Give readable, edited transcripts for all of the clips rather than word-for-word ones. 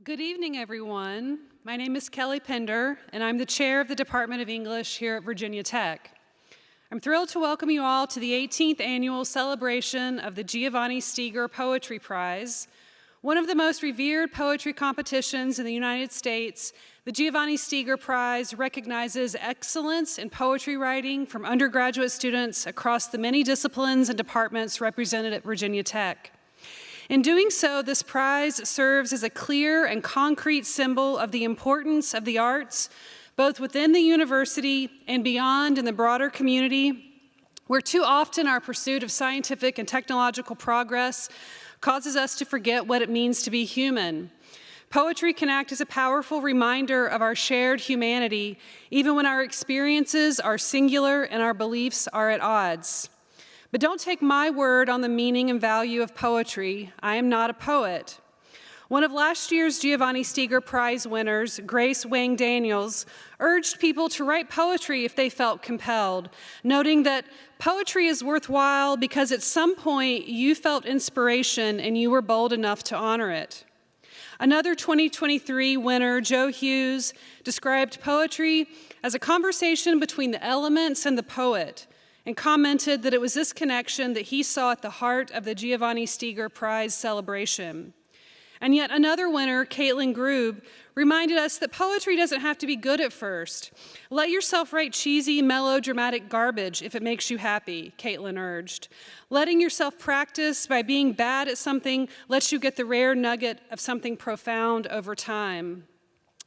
Good evening, everyone. My name is Kelly Pender, and I'm the chair of the Department of English here at Virginia Tech. I'm thrilled to welcome you all to the 18th annual celebration of the Giovanni-Steger Poetry Prize. One of the most revered poetry competitions in the United States, the Giovanni-Steger Prize recognizes excellence in poetry writing from undergraduate students across the many disciplines and departments represented at Virginia Tech. In doing so, this prize serves as a clear and concrete symbol of the importance of the arts, both within the university and beyond in the broader community, where too often our pursuit of scientific and technological progress causes us to forget what it means to be human. Poetry can act as a powerful reminder of our shared humanity, even when our experiences are singular and our beliefs are at odds. But don't take my word on the meaning and value of poetry. I am not a poet. One of last year's Giovanni-Steger Prize winners, Grace Wang Daniels, urged people to write poetry if they felt compelled, noting that poetry is worthwhile because at some point you felt inspiration and you were bold enough to honor it. Another 2023 winner, Joe Hughes, described poetry as a conversation between the elements and the poet, and commented that it was this connection that he saw at the heart of the Giovanni-Steger Prize celebration. And yet another winner, Caitlin Grube, reminded us that poetry doesn't have to be good at first. Let yourself write cheesy, melodramatic garbage if it makes you happy, Caitlin urged. Letting yourself practice by being bad at something lets you get the rare nugget of something profound over time.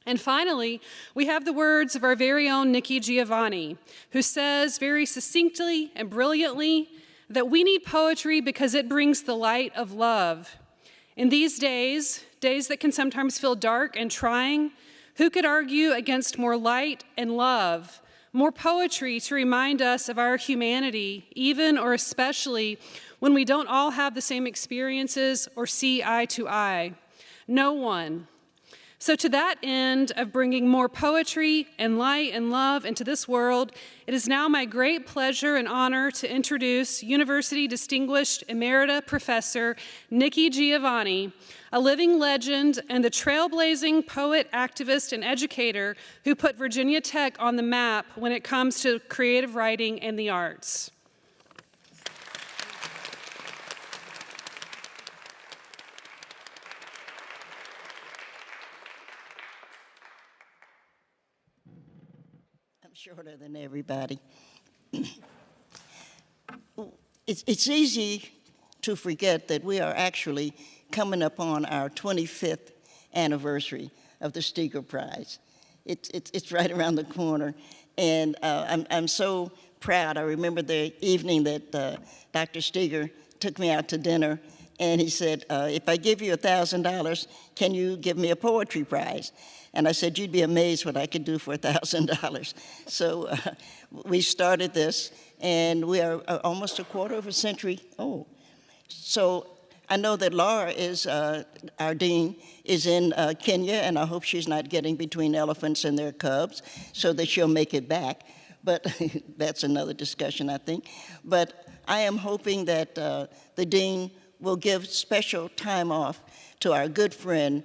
And finally, we have the words of our very own Nikki Giovanni, who says very succinctly and brilliantly that we need poetry because it brings the light of love. In these days that can sometimes feel dark and trying, who could argue against more light and love, more poetry to remind us of our humanity, even or especially when we don't all have the same experiences or see eye to eye? No one. So to that end of bringing more poetry and light and love into this world, it is now my great pleasure and honor to introduce University Distinguished Emerita Professor Nikki Giovanni, a living legend and the trailblazing poet, activist, and educator who put Virginia Tech on the map when it comes to creative writing and the arts. Shorter than everybody. It's easy to forget that we are actually coming up on our 25th anniversary of the Steger Prize. It's right around the corner, and I'm so proud. I remember the evening that Dr. Steger took me out to dinner, and he said, if I give you $1,000, can you give me a poetry prize? And I said, you'd be amazed what I could do for $1,000. So we started this, and we are almost a quarter of a century old. So I know that Laura is, our dean, is in Kenya, and I hope she's not getting between elephants and their cubs so that she'll make it back. But that's another discussion, I think. But I am hoping that the dean will give special time off to our good friend,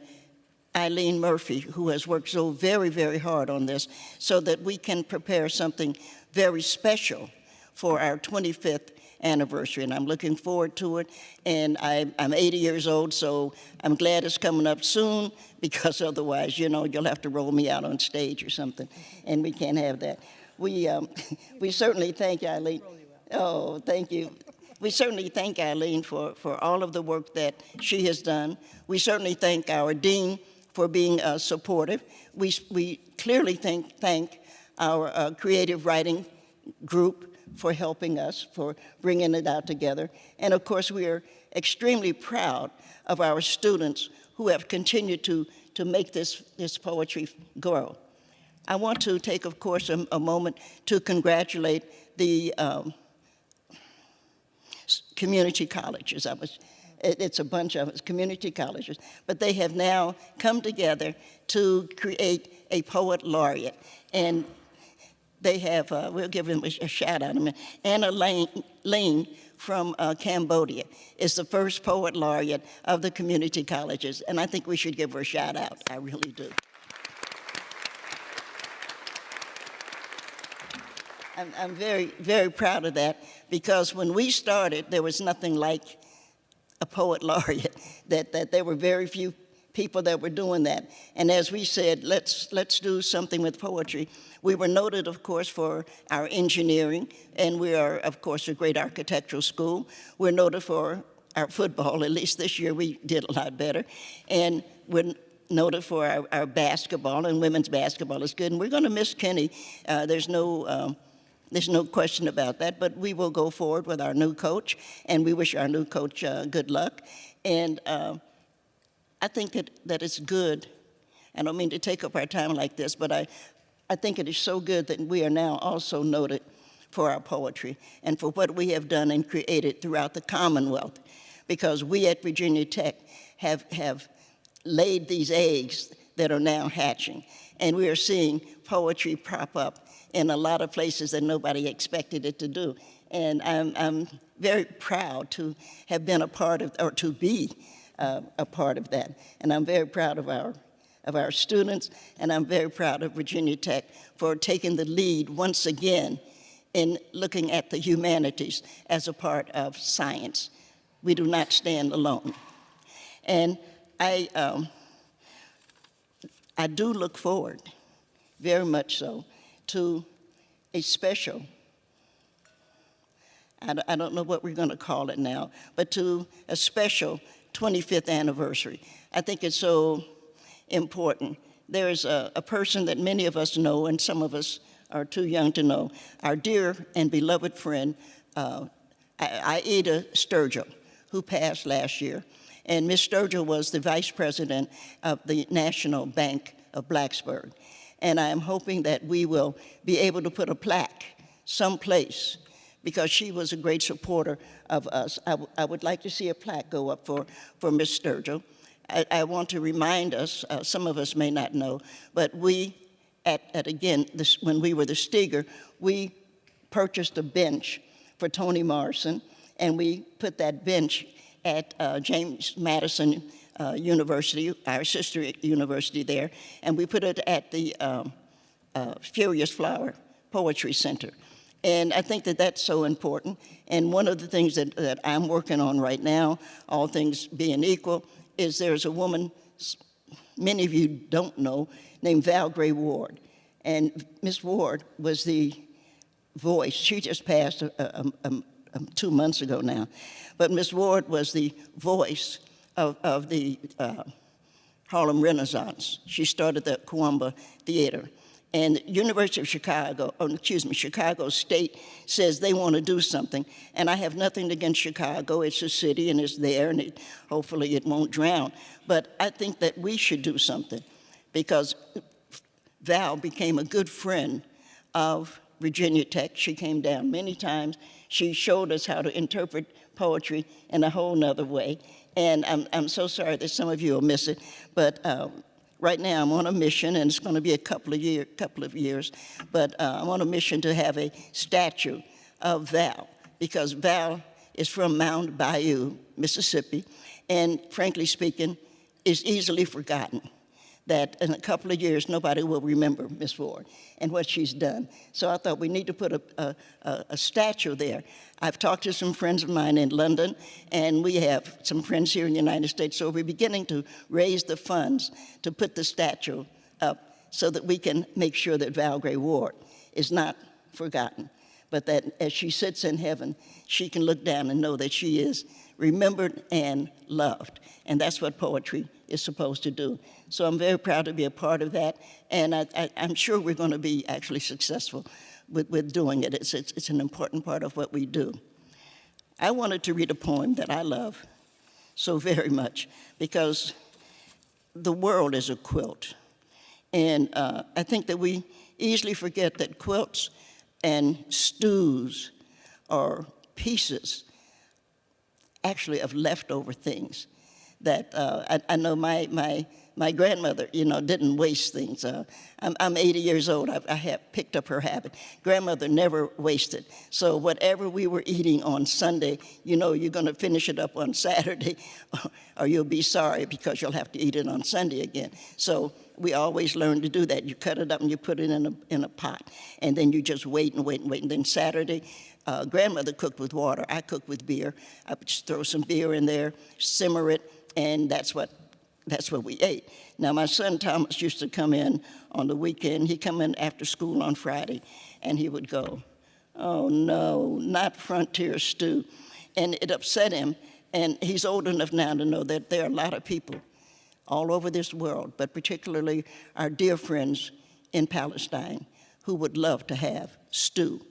Eileen Murphy, who has worked so very, very hard on this, so that we can prepare something very special for our 25th anniversary. And I'm looking forward to it. And I'm 80 years old, so I'm glad it's coming up soon, because otherwise, you know, you'll have to roll me out on stage or something, and we can't have that. We certainly thank Eileen. Oh, thank you. We certainly thank Eileen for all of the work that she has done. We certainly thank our dean for being supportive. We clearly thank our creative writing group for helping us, for bringing it out together. And of course, we are extremely proud of our students who have continued to make this poetry grow. I want to take, of course, a moment to congratulate the community colleges. It's a bunch of us, community colleges, but they have now come together to create a poet laureate. And they have, we'll give them a shout out in a minute. Anna Ling from Cambodia is the first poet laureate of the community colleges, and I think we should give her a shout out. I really do. I'm very, very proud of that, because when we started, there was nothing like a poet laureate, that there were very few people that were doing that. And as we said, let's do something with poetry. We were noted, of course, for our engineering, and we are, of course, a great architectural school. We're noted for our football. At least this year we did a lot better. And we're noted for our basketball, and women's basketball is good. And we're going to miss Kenny. There's no question about that, but we will go forward with our new coach, and we wish our new coach good luck. And I think that it's good. I don't mean to take up our time like this, but I think it is so good that we are now also noted for our poetry and for what we have done and created throughout the Commonwealth, because we at Virginia Tech have laid these eggs that are now hatching, and we are seeing poetry prop up in a lot of places that nobody expected it to do. And I'm very proud to have been a part of, or to be a part of that. And I'm very proud of our students, and I'm very proud of Virginia Tech for taking the lead once again in looking at the humanities as a part of science. We do not stand alone. And I do look forward, very much so, to a special, I don't know what we're going to call it now, but to a special 25th anniversary. I think it's so important. There's a person that many of us know, and some of us are too young to know, our dear and beloved friend, Ida Sturgill, who passed last year. And Ms. Sturgill was the vice president of the National Bank of Blacksburg. And I am hoping that we will be able to put a plaque someplace, because she was a great supporter of us. I would like to see a plaque go up for Ms. Sturgill. I want to remind us, some of us may not know, but we, when we were the Steger, we purchased a bench for Toni Morrison, and we put that bench at James Madison University, our sister university there, and we put it at the Furious Flower Poetry Center. And I think that that's so important. And one of the things that I'm working on right now, all things being equal, is there's a woman, many of you don't know, named Val Gray Ward. And Miss Ward was the voice. She just passed 2 months ago now. But Miss Ward was the voice of the Harlem Renaissance. She started the Kawamba Theater. And the University of Chicago, Chicago State says they want to do something. And I have nothing against Chicago. It's a city and it's there, and hopefully it won't drown. But I think that we should do something, because Val became a good friend of Virginia Tech. She came down many times. She showed us how to interpret poetry in a whole nother way. And I'm so sorry that some of you will miss it, but right now I'm on a mission, and it's going to be a couple of years, but I'm on a mission to have a statue of Val, because Val is from Mound Bayou, Mississippi, and frankly speaking, is easily forgotten. That in a couple of years, nobody will remember Miss Ward and what she's done. So I thought we need to put a statue there. I've talked to some friends of mine in London, and we have some friends here in the United States, so we're beginning to raise the funds to put the statue up so that we can make sure that Val Gray Ward is not forgotten, but that as she sits in heaven, she can look down and know that she is remembered and loved. And that's what poetry is supposed to do. So I'm very proud to be a part of that, and I'm sure we're going to be actually successful with doing it. It's an important part of what we do. I wanted to read a poem that I love so very much, because the world is a quilt. And I think that we easily forget that quilts and stews are pieces, actually, of leftover things. That I know my My grandmother, didn't waste things. I'm 80 years old. I have picked up her habit. Grandmother never wasted. So whatever we were eating on Sunday, you're going to finish it up on Saturday, or you'll be sorry because you'll have to eat it on Sunday again. So we always learned to do that. You cut it up and you put it in a pot, and then you just wait and wait and wait. And then Saturday, grandmother cooked with water. I cooked with beer. I would just throw some beer in there, simmer it, and that's what we ate. Now, my son Thomas used to come in on the weekend. He'd come in after school on Friday, and he would go, "Oh, no, not frontier stew." And it upset him, and he's old enough now to know that there are a lot of people all over this world, but particularly our dear friends in Palestine, who would love to have stew,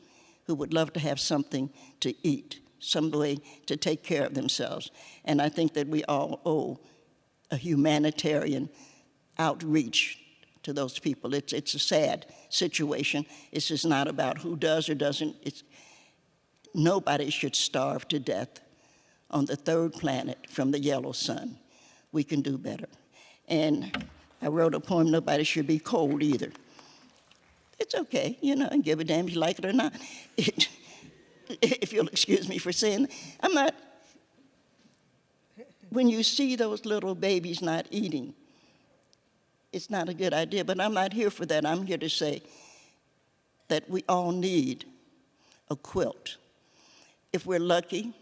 who would love to have something to eat, some way to take care of themselves. And I think that we all owe a humanitarian outreach to those people. It's a sad situation. It's just not about who does or doesn't. Nobody should starve to death on the third planet from the yellow sun. We can do better. And I wrote a poem, nobody should be cold either. It's okay, and give a damn if you like it or not. If you'll excuse me for saying, when you see those little babies not eating, it's not a good idea, but I'm not here for that. I'm here to say that we all need a quilt. If we're lucky,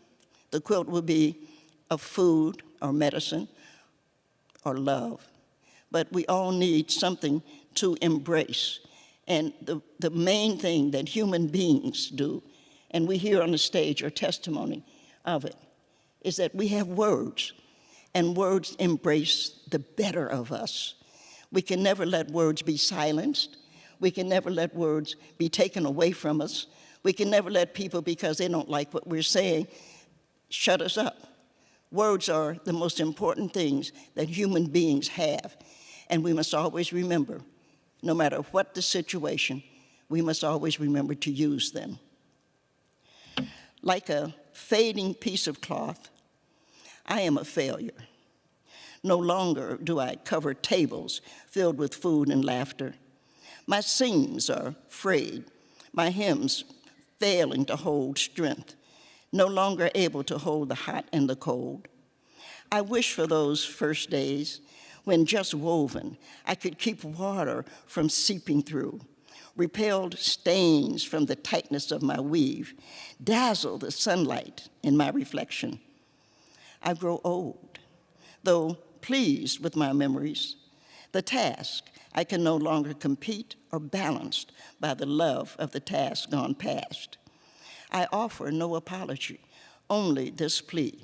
the quilt will be of food or medicine or love, but we all need something to embrace. And the main thing that human beings do, and we here on the stage are testimony of it, is that we have words, and words embrace the better of us. We can never let words be silenced. We can never let words be taken away from us. We can never let people, because they don't like what we're saying, shut us up. Words are the most important things that human beings have, and we must always remember, no matter what the situation, we must always remember to use them. Like a fading piece of cloth, I am a failure. No longer do I cover tables filled with food and laughter. My seams are frayed, my hymns failing to hold strength, no longer able to hold the hot and the cold. I wish for those first days when, just woven, I could keep water from seeping through, repelled stains from the tightness of my weave, dazzle the sunlight in my reflection. I grow old, though pleased with my memories. The task I can no longer compete or balanced by the love of the task gone past. I offer no apology, only this plea.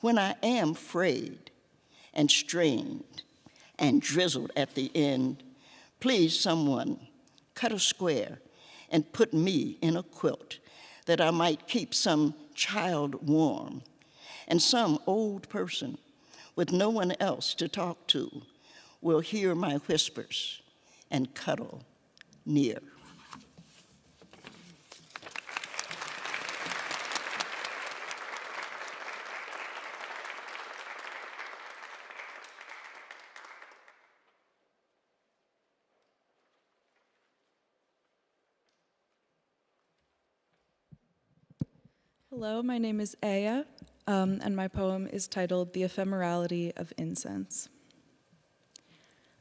When I am frayed and strained and drizzled at the end, please someone cut a square and put me in a quilt that I might keep some child warm and some old person with no one else to talk to will hear my whispers and cuddle near. Hello, my name is Aya, and my poem is titled The Ephemerality of Incense.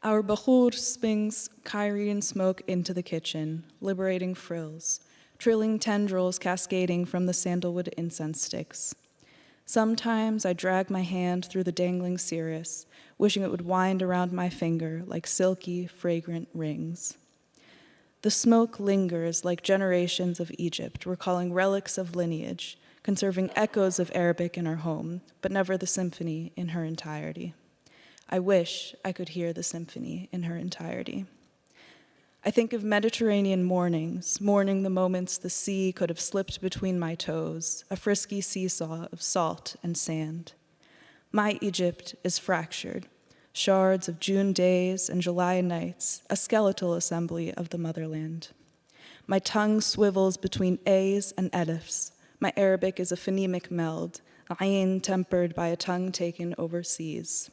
Our bakhur spins Cairene smoke into the kitchen, liberating frills, trilling tendrils cascading from the sandalwood incense sticks. Sometimes I drag my hand through the dangling cirrus, wishing it would wind around my finger like silky, fragrant rings. The smoke lingers like generations of Egypt, recalling relics of lineage, conserving echoes of Arabic in her home, but never the symphony in her entirety. I wish I could hear the symphony in her entirety. I think of Mediterranean mornings, mourning the moments the sea could have slipped between my toes, a frisky seesaw of salt and sand. My Egypt is fractured, shards of June days and July nights, a skeletal assembly of the motherland. My tongue swivels between A's and Elifs. My Arabic is a phonemic meld, ayn tempered by a tongue taken overseas.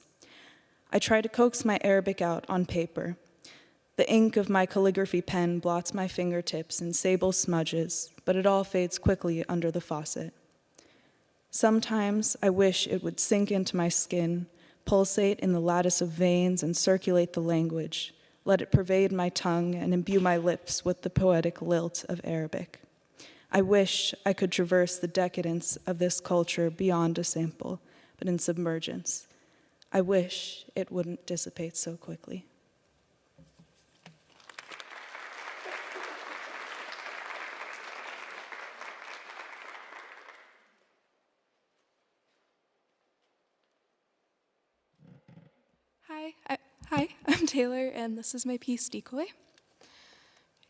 I try to coax my Arabic out on paper. The ink of my calligraphy pen blots my fingertips in sable smudges, but it all fades quickly under the faucet. Sometimes I wish it would sink into my skin, pulsate in the lattice of veins, and circulate the language. Let it pervade my tongue and imbue my lips with the poetic lilt of Arabic. I wish I could traverse the decadence of this culture beyond a sample, but in submergence. I wish it wouldn't dissipate so quickly. Hi, I'm Taylor, and this is my piece, Decoy.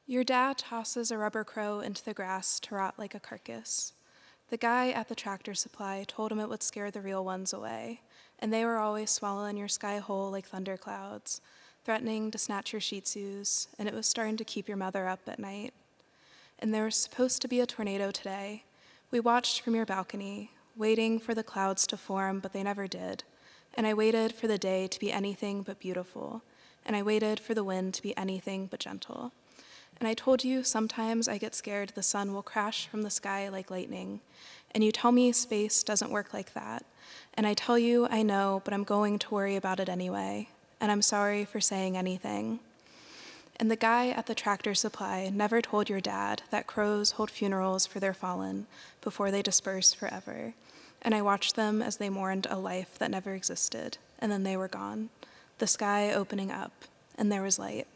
Your dad tosses a rubber crow into the grass to rot like a carcass. The guy at the tractor supply told him it would scare the real ones away, and they were always swallowing your sky whole like thunderclouds, threatening to snatch your shih tzus, and it was starting to keep your mother up at night. And there was supposed to be a tornado today. We watched from your balcony, waiting for the clouds to form, but they never did. And I waited for the day to be anything but beautiful, and I waited for the wind to be anything but gentle. And I told you sometimes I get scared the sun will crash from the sky like lightning, and you tell me space doesn't work like that. And I tell you I know, but I'm going to worry about it anyway, and I'm sorry for saying anything. And the guy at the tractor supply never told your dad that crows hold funerals for their fallen before they disperse forever. And I watched them as they mourned a life that never existed, and then they were gone, the sky opening up, and there was light.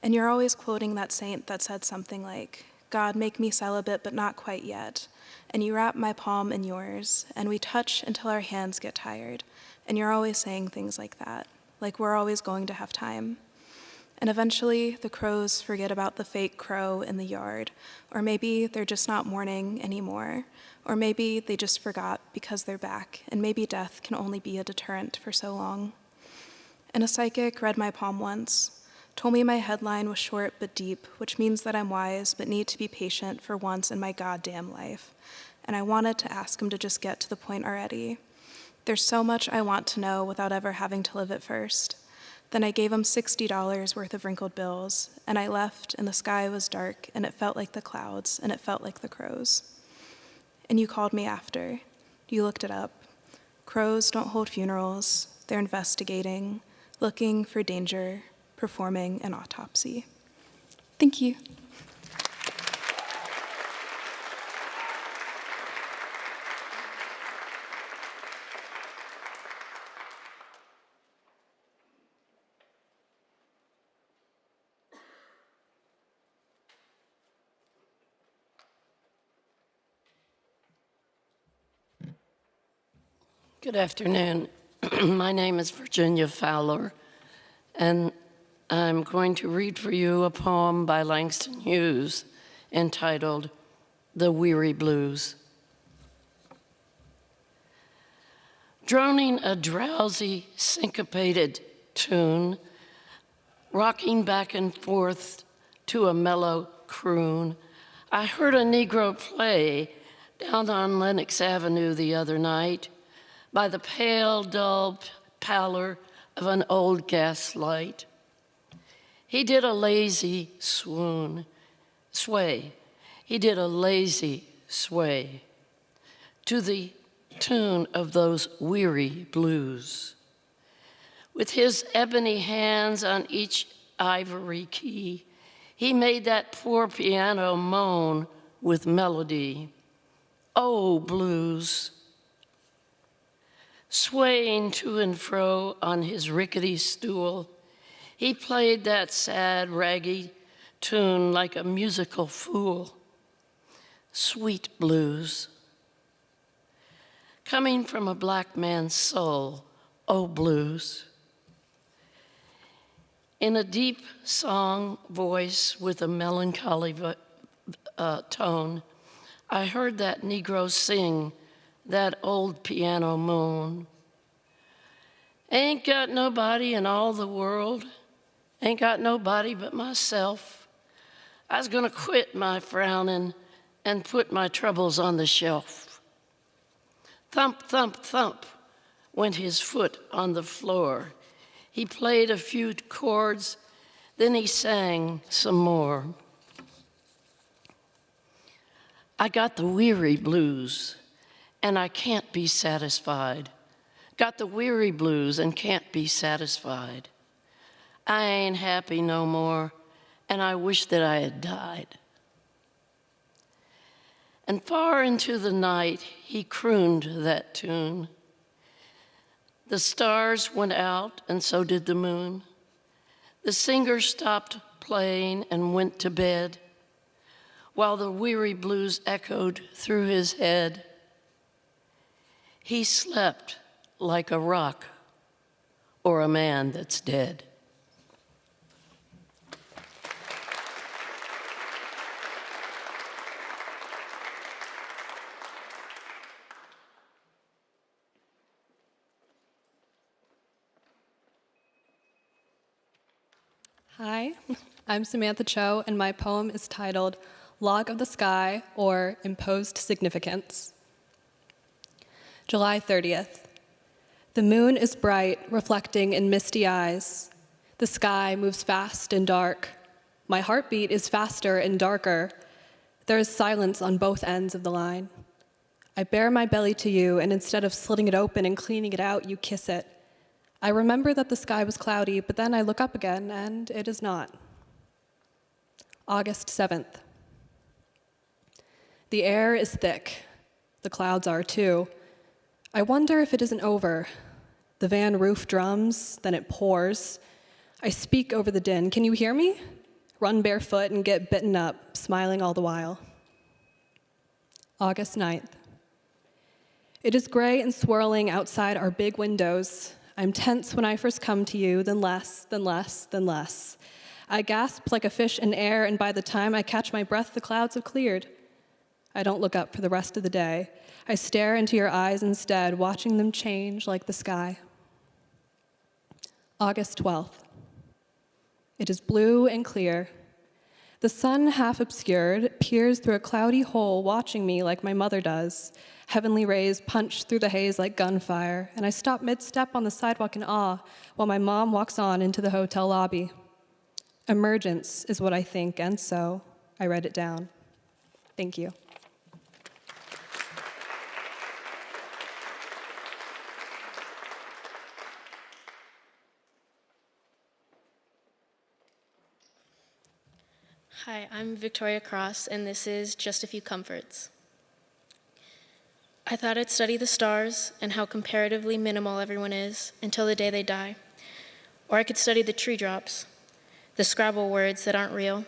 And you're always quoting that saint that said something like, "God, make me celibate, but not quite yet." And you wrap my palm in yours, and we touch until our hands get tired. And you're always saying things like that, like we're always going to have time. And eventually, the crows forget about the fake crow in the yard, or maybe they're just not mourning anymore, or maybe they just forgot because they're back, and maybe death can only be a deterrent for so long. And a psychic read my palm once, told me my headline was short but deep, which means that I'm wise but need to be patient for once in my goddamn life. And I wanted to ask him to just get to the point already. There's so much I want to know without ever having to live it first. Then I gave him $60 worth of wrinkled bills, and I left, and the sky was dark, and it felt like the clouds, and it felt like the crows. And you called me after. You looked it up. Crows don't hold funerals. They're investigating, looking for danger, performing an autopsy. Thank you. Good afternoon. My name is Virginia Fowler, and I'm going to read for you a poem by Langston Hughes entitled The Weary Blues. Droning a drowsy, syncopated tune, rocking back and forth to a mellow croon, I heard a Negro play down on Lenox Avenue the other night by the pale, dull pallor of an old gas light. He did a lazy sway. He did a lazy sway to the tune of those weary blues. With his ebony hands on each ivory key, he made that poor piano moan with melody. Oh, blues. Swaying to and fro on his rickety stool, he played that sad, raggy tune like a musical fool. Sweet blues. Coming from a black man's soul, oh, blues. In a deep song voice with a melancholy tone, I heard that Negro sing that old piano moan. Ain't got nobody in all the world, ain't got nobody but myself. I was gonna quit my frowning and put my troubles on the shelf. Thump, thump, thump went his foot on the floor. He played a few chords, then he sang some more. I got the weary blues, and I can't be satisfied. Got the weary blues and can't be satisfied. I ain't happy no more, and I wish that I had died. And far into the night, he crooned that tune. The stars went out, and so did the moon. The singer stopped playing and went to bed, while the weary blues echoed through his head. He slept like a rock or a man that's dead. Hi, I'm Samantha Cho, and my poem is titled Log of the Sky, or Imposed Significance. July 30th. The moon is bright, reflecting in misty eyes. The sky moves fast and dark. My heartbeat is faster and darker. There is silence on both ends of the line. I bare my belly to you, and instead of slitting it open and cleaning it out, you kiss it. I remember that the sky was cloudy, but then I look up again, and it is not. August 7th. The air is thick. The clouds are too. I wonder if it isn't over. The van roof drums, then it pours. I speak over the din. Can you hear me? Run barefoot and get bitten up, smiling all the while. August 9th. It is gray and swirling outside our big windows. I'm tense when I first come to you, then less, then less, then less. I gasp like a fish in air, and by the time I catch my breath, the clouds have cleared. I don't look up for the rest of the day. I stare into your eyes instead, watching them change like the sky. August 12th. It is blue and clear. The sun, half obscured, peers through a cloudy hole, watching me like my mother does. Heavenly rays punch through the haze like gunfire, and I stop mid-step on the sidewalk in awe while my mom walks on into the hotel lobby. Emergence is what I think, and so I write it down. Thank you. Hi, I'm Victoria Cross, and this is Just a Few Comforts. I thought I'd study the stars and how comparatively minimal everyone is until the day they die. Or I could study the tree drops, the Scrabble words that aren't real,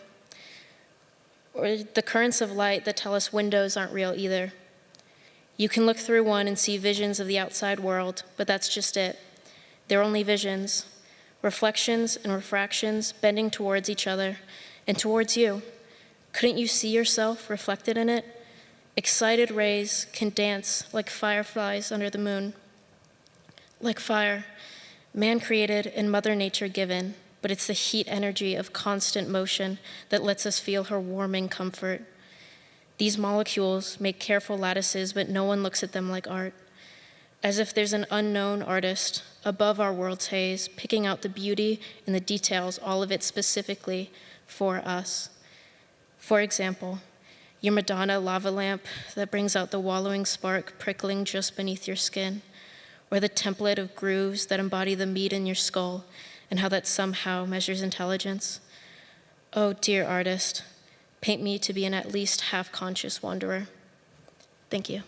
or the currents of light that tell us windows aren't real either. You can look through one and see visions of the outside world, but that's just it. They're only visions, reflections and refractions bending towards each other and towards you. Couldn't you see yourself reflected in it? Excited rays can dance like fireflies under the moon. Like fire, man created and Mother Nature given, but it's the heat energy of constant motion that lets us feel her warming comfort. These molecules make careful lattices, but no one looks at them like art. As if there's an unknown artist above our world's haze, picking out the beauty and the details, all of it specifically for us. For example, your Madonna lava lamp that brings out the wallowing spark prickling just beneath your skin, or the template of grooves that embody the meat in your skull and how that somehow measures intelligence. Oh, dear artist, paint me to be an at least half-conscious wanderer. Thank you.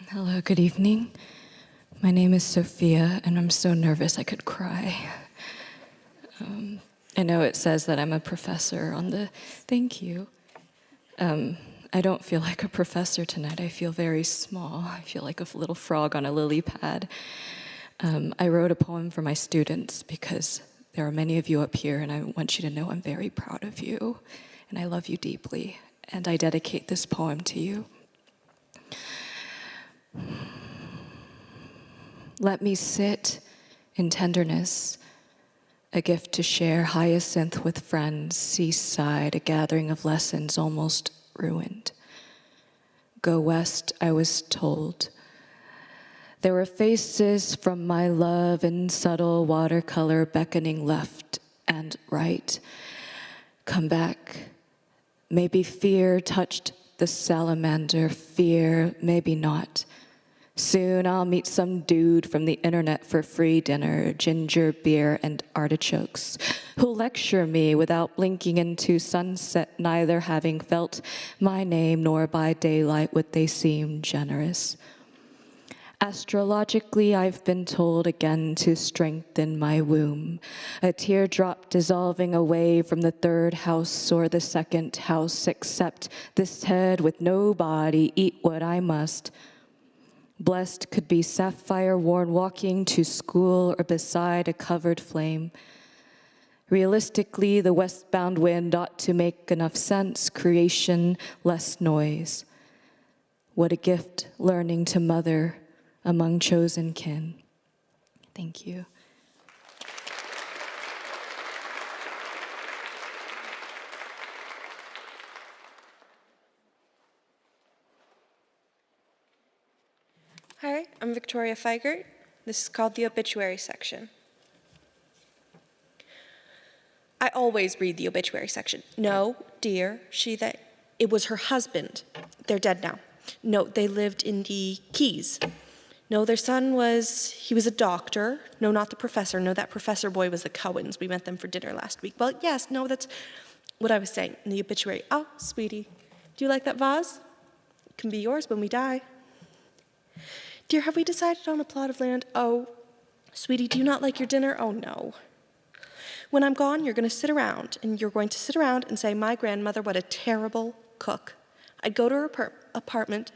Hello, good evening. My name is Sophia, and I'm so nervous I could cry. I know it says that I'm a professor on the, thank you. I don't feel like a professor tonight. I feel very small. I feel like a little frog on a lily pad. I wrote a poem for my students because there are many of you up here, and I want you to know I'm very proud of you, and I love you deeply, and I dedicate this poem to you. Let me sit in tenderness A gift to share, hyacinth with friends, seaside, a gathering of lessons almost ruined. Go west, I was told. There were faces from my love in subtle watercolor beckoning left and right. Come back. Maybe fear touched the salamander, fear, maybe not. Soon I'll meet some dude from the internet for free dinner, ginger beer and artichokes, who'll lecture me without blinking into sunset, neither having felt my name nor by daylight would they seem generous. Astrologically, I've been told again to strengthen my womb, a teardrop dissolving away from the third house or the second house, accept this head with no body, eat what I must. Blessed could be sapphire worn walking to school or beside a covered flame. Realistically, the westbound wind ought to make enough sense, creation, less noise. What a gift learning to mother among chosen kin. Thank you. Hi, I'm Victoria Feigert. This is called the obituary section. I always read the obituary section. No, dear, it was her husband. They're dead now. No, they lived in the Keys. No, their son he was a doctor. No, not the professor. No, that professor boy was the Cohens. We met them for dinner last week. Well, yes, no, that's what I was saying in the obituary. Oh, sweetie, do you like that vase? It can be yours when we die. Dear, have we decided on a plot of land? Oh, sweetie, do you not like your dinner? Oh, no. When I'm gone, you're going to sit around, and you're going to sit around and say, my grandmother, what a terrible cook. I'd go to her apartment,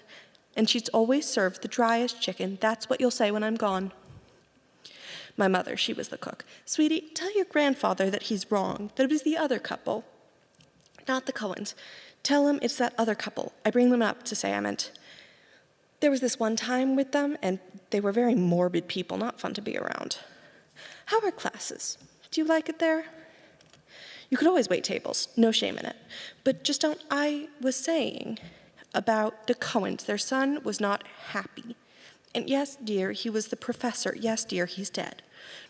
and she'd always serve the driest chicken. That's what you'll say when I'm gone. My mother, she was the cook. Sweetie, tell your grandfather that he's wrong, that it was the other couple, not the Cohens. Tell him it's that other couple. I bring them up to say I meant. There was this one time with them, and they were very morbid people, not fun to be around. How are classes? Do you like it there? You could always wait tables, no shame in it. But just don't, I was saying about the Cohens. Their son was not happy. And yes, dear, he was the professor. Yes, dear, he's dead.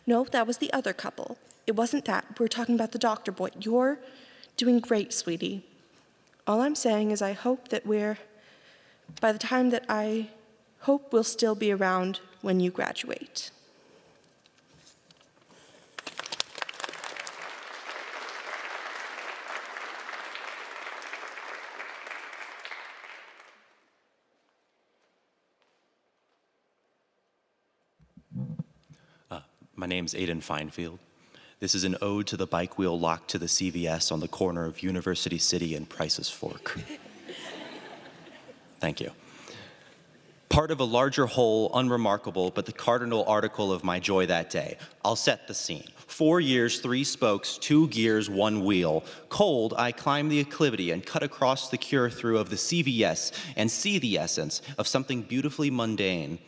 No, that was the other couple. It wasn't that. We're talking about the doctor boy. You're doing great, sweetie. All I'm saying is I hope that by the time that I hope we'll still be around when you graduate. My name's Aidan Finefield. This is an ode to the bike wheel locked to the CVS on the corner of University City and Price's Fork. Thank you. Part of a larger whole, unremarkable, but the cardinal article of my joy that day. I'll set the scene. 4 years, 3 spokes, 2 gears, 1 wheel. Cold, I climb the acclivity and cut across the cure-through of the CVS and see the essence of something beautifully mundane.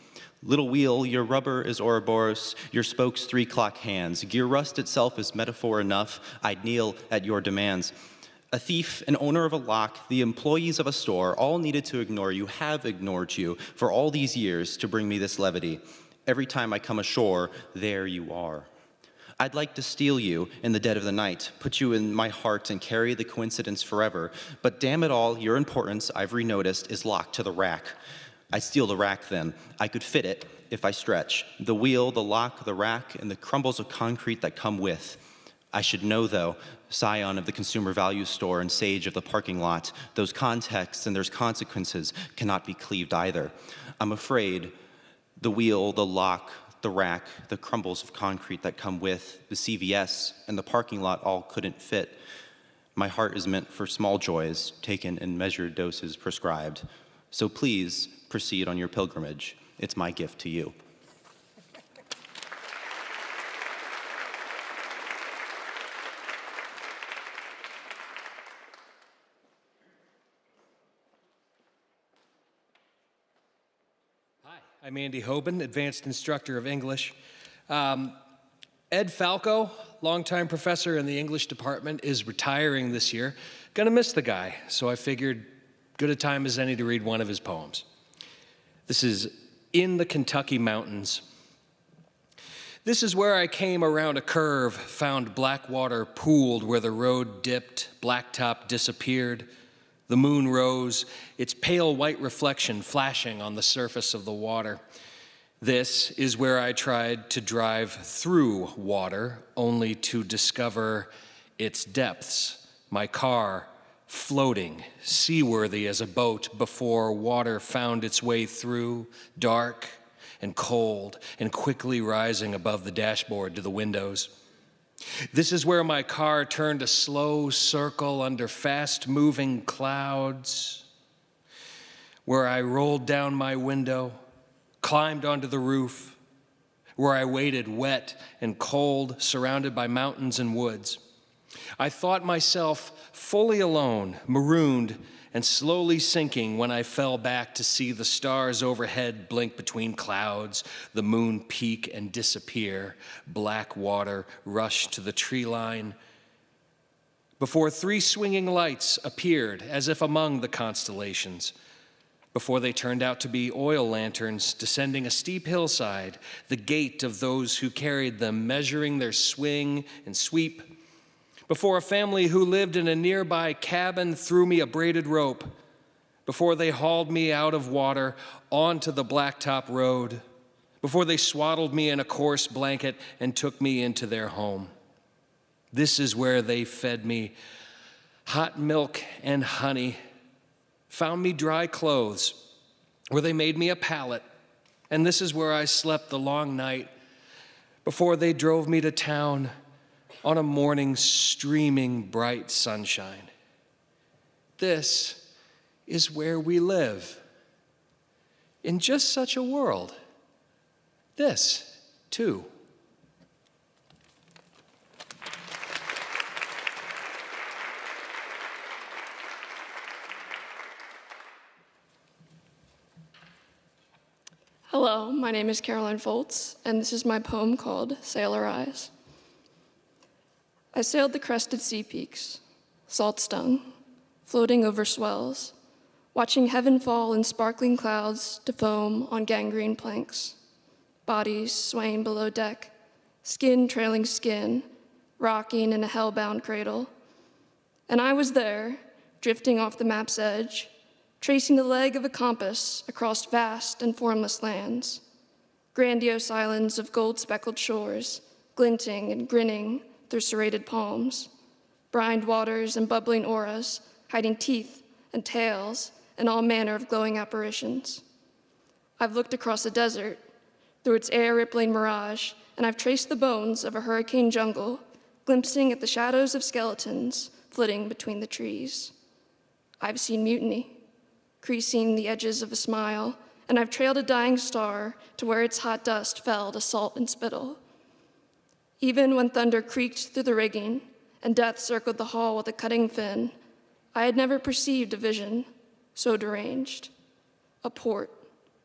Little wheel, your rubber is Ouroboros, your spokes 3 clock hands. Gear rust itself is metaphor enough, I'd kneel at your demands. A thief, an owner of a lock, the employees of a store, all needed to ignore you, have ignored you for all these years to bring me this levity. Every time I come ashore, there you are. I'd like to steal you in the dead of the night, put you in my heart and carry the coincidence forever, but damn it all, your importance, I've re-noticed, is locked to the rack. I'd steal the rack then. I could fit it if I stretch. The wheel, the lock, the rack, and the crumbles of concrete that come with. I should know, though, scion of the consumer value store and sage of the parking lot, those contexts and there's consequences cannot be cleaved either. I'm afraid the wheel, the lock, the rack, the crumbles of concrete that come with, the CVS, and the parking lot all couldn't fit. My heart is meant for small joys, taken in measured doses prescribed. So please proceed on your pilgrimage. It's my gift to you. Hi, I'm Andy Hoban, Advanced Instructor of English. Ed Falco, longtime professor in the English department, is retiring this year. Gonna miss the guy, so I figured good a time as any to read one of his poems. This is In the Kentucky Mountains. This is where I came around a curve, found black water pooled where the road dipped, blacktop disappeared. The moon rose, its pale white reflection flashing on the surface of the water. This is where I tried to drive through water, only to discover its depths, my car floating, seaworthy as a boat before water found its way through, dark and cold and quickly rising above the dashboard to the windows. This is where my car turned a slow circle under fast-moving clouds, where I rolled down my window, climbed onto the roof, where I waited wet and cold, surrounded by mountains and woods. I thought myself fully alone, marooned, and slowly sinking when I fell back to see the stars overhead blink between clouds, the moon peak and disappear, black water rush to the tree line, before 3 swinging lights appeared as if among the constellations, before they turned out to be oil lanterns descending a steep hillside, the gait of those who carried them measuring their swing and sweep, before a family who lived in a nearby cabin threw me a braided rope, before they hauled me out of water onto the blacktop road, before they swaddled me in a coarse blanket and took me into their home. This is where they fed me hot milk and honey, found me dry clothes, where they made me a pallet, and this is where I slept the long night before they drove me to town on a morning streaming bright sunshine. This is where we live. In just such a world. This, too. Hello, my name is Caroline Foltz, and this is my poem called Sailor Eyes. I sailed the crested sea peaks, salt-stung, floating over swells, watching heaven fall in sparkling clouds to foam on gangrene planks, bodies swaying below deck, skin trailing skin, rocking in a hell-bound cradle. And I was there, drifting off the map's edge, tracing the leg of a compass across vast and formless lands, grandiose islands of gold-speckled shores, glinting and grinning through serrated palms, brined waters and bubbling auras, hiding teeth and tails and all manner of glowing apparitions. I've looked across a desert, through its air-rippling mirage, and I've traced the bones of a hurricane jungle, glimpsing at the shadows of skeletons flitting between the trees. I've seen mutiny, creasing the edges of a smile, and I've trailed a dying star to where its hot dust fell to salt and spittle. Even when thunder creaked through the rigging and death circled the hull with a cutting fin, I had never perceived a vision so deranged. A port,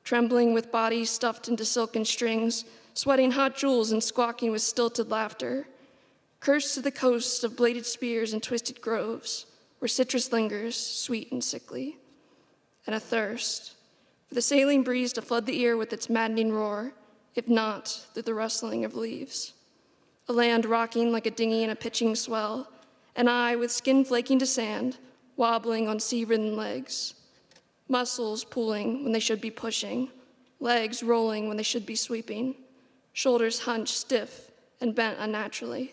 trembling with bodies stuffed into silken strings, sweating hot jewels and squawking with stilted laughter. Cursed to the coasts of bladed spears and twisted groves, where citrus lingers, sweet and sickly. And a thirst for the sailing breeze to flood the ear with its maddening roar, if not through the rustling of leaves. A land rocking like a dinghy in a pitching swell, and I with skin flaking to sand, wobbling on sea-ridden legs. Muscles pulling when they should be pushing, legs rolling when they should be sweeping, shoulders hunched stiff and bent unnaturally,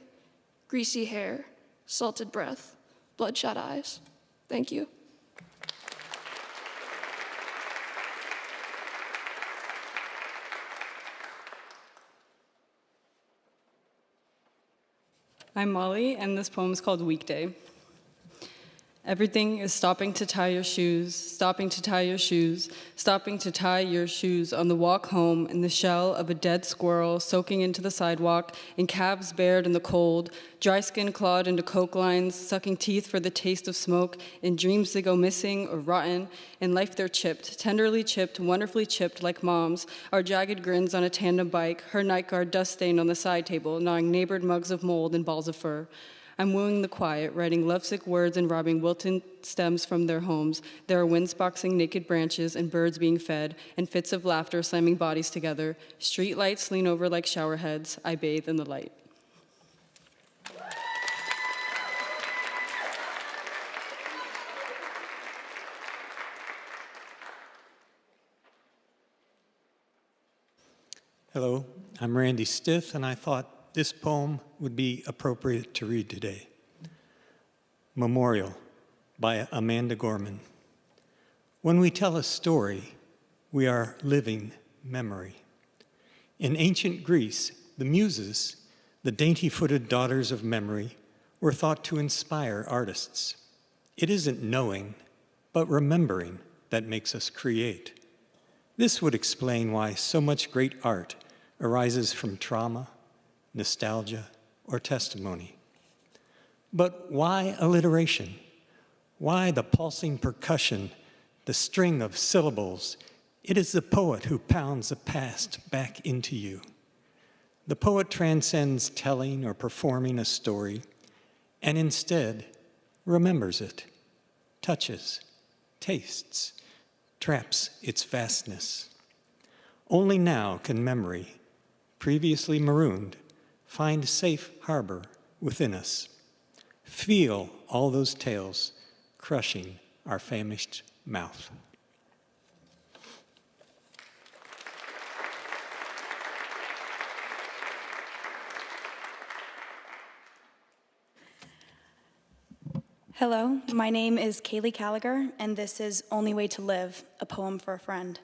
greasy hair, salted breath, bloodshot eyes. Thank you. I'm Molly, and this poem is called Weekday. Everything is stopping to tie your shoes, stopping to tie your shoes, stopping to tie your shoes on the walk home in the shell of a dead squirrel soaking into the sidewalk, in calves bared in the cold, dry skin clawed into coke lines, sucking teeth for the taste of smoke, in dreams they go missing or rotten, in life they're chipped, tenderly chipped, wonderfully chipped like mom's, our jagged grins on a tandem bike, her night guard dust stained on the side table, gnawing neighbored mugs of mold and balls of fur. I'm wooing the quiet, writing lovesick words and robbing wilted stems from their homes. There are winds boxing naked branches and birds being fed, and fits of laughter slamming bodies together. Street lights lean over like shower heads. I bathe in the light. Hello, I'm Randy Stith, and I thought this poem would be appropriate to read today. Memorial by Amanda Gorman. When we tell a story, we are living memory. In ancient Greece, the Muses, the dainty-footed daughters of memory, were thought to inspire artists. It isn't knowing, but remembering that makes us create. This would explain why so much great art arises from trauma, nostalgia, or testimony. But why alliteration? Why the pulsing percussion, the string of syllables? It is the poet who pounds the past back into you. The poet transcends telling or performing a story, and instead remembers it, touches, tastes, traps its vastness. Only now can memory, previously marooned, find safe harbor within us. Feel all those tales crushing our famished mouth. Hello, my name is Kaylee Gallagher, and this is Only Way to Live, a poem for a friend.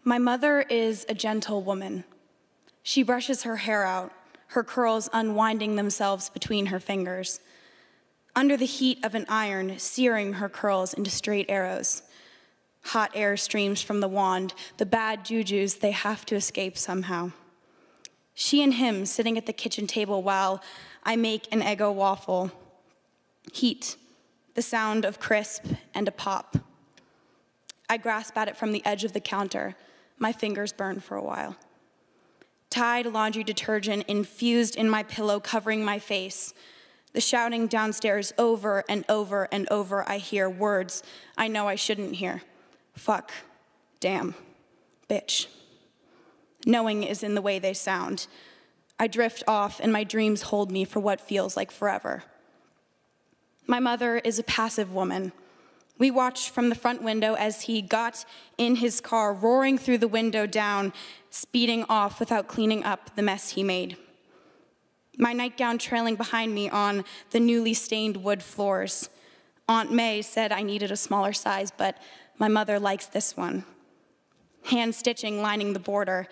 My mother is a gentle woman. She brushes her hair out, her curls unwinding themselves between her fingers. Under the heat of an iron, searing her curls into straight arrows. Hot air streams from the wand, the bad jujus they have to escape somehow. She and him sitting at the kitchen table while I make an Eggo waffle. Heat, the sound of crisp and a pop. I grasp at it from the edge of the counter. My fingers burn for a while. Tide laundry detergent infused in my pillow, covering my face. The shouting downstairs over and over and over, I hear words I know I shouldn't hear. Fuck, damn, bitch. Knowing is in the way they sound. I drift off and my dreams hold me for what feels like forever. My mother is a passive woman. We watched from the front window as he got in his car, roaring through the window down, speeding off without cleaning up the mess he made. My nightgown trailing behind me on the newly stained wood floors. Aunt May said I needed a smaller size, but my mother likes this one. Hand stitching lining the border,